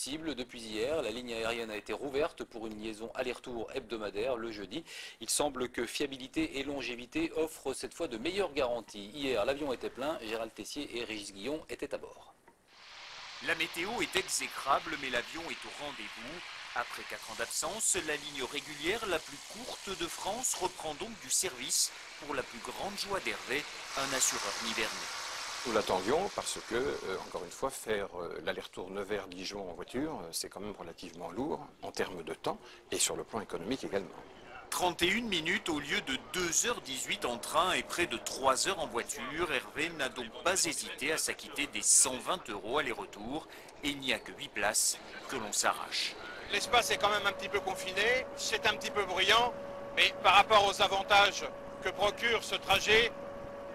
accessible depuis hier. La ligne aérienne a été rouverte pour une liaison aller-retour hebdomadaire le jeudi. Il semble que fiabilité et longévité offrent cette fois de meilleures garanties. Hier, l'avion était plein, Gérald Tessier et Régis Guillon étaient à bord. La météo est exécrable, mais l'avion est au rendez-vous. Après 4 ans d'absence, la ligne régulière la plus courte de France reprend donc du service pour la plus grande joie d'Hervé, un assureur nivernais. Nous l'attendions parce que, encore une fois, faire l'aller-retour Nevers-Dijon en voiture, c'est quand même relativement lourd en termes de temps et sur le plan économique également. 31 minutes au lieu de 2h18 en train et près de 3 heures en voiture. Hervé n'a donc pas hésité à s'acquitter des 120 € aller-retour et il n'y a que 8 places que l'on s'arrache. L'espace est quand même un petit peu confiné, c'est un petit peu bruyant, mais par rapport aux avantages que procure ce trajet,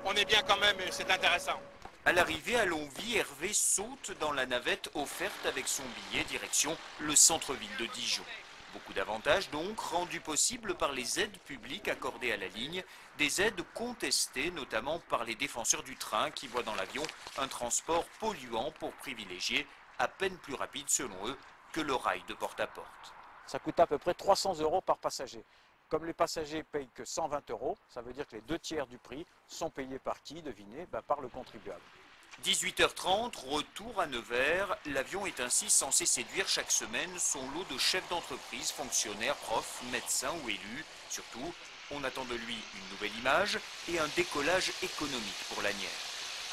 on est bien quand même et c'est intéressant. À l'arrivée à Longwy, Hervé saute dans la navette offerte avec son billet direction le centre-ville de Dijon. Beaucoup d'avantages donc rendus possibles par les aides publiques accordées à la ligne, des aides contestées notamment par les défenseurs du train qui voient dans l'avion un transport polluant pour privilégier, à peine plus rapide selon eux, que le rail de porte-à-porte. Ça coûte à peu près 300 € par passager. Comme les passagers payent que 120 €, ça veut dire que les 2/3 du prix sont payés par qui, devinez, par le contribuable. 18h30, retour à Nevers. L'avion est ainsi censé séduire chaque semaine son lot de chefs d'entreprise, fonctionnaires, profs, médecins ou élus. Surtout, on attend de lui une nouvelle image et un décollage économique pour l'Anière.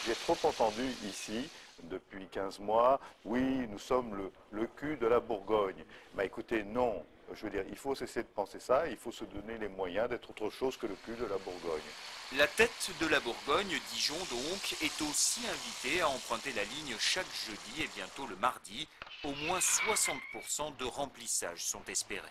J'ai trop entendu ici, depuis 15 mois, oui, nous sommes le cul de la Bourgogne. Bah écoutez, non. Je veux dire, il faut cesser de penser ça, il faut se donner les moyens d'être autre chose que le cul de la Bourgogne. La tête de la Bourgogne, Dijon donc, est aussi invitée à emprunter la ligne chaque jeudi et bientôt le mardi. Au moins 60% de remplissage sont espérés.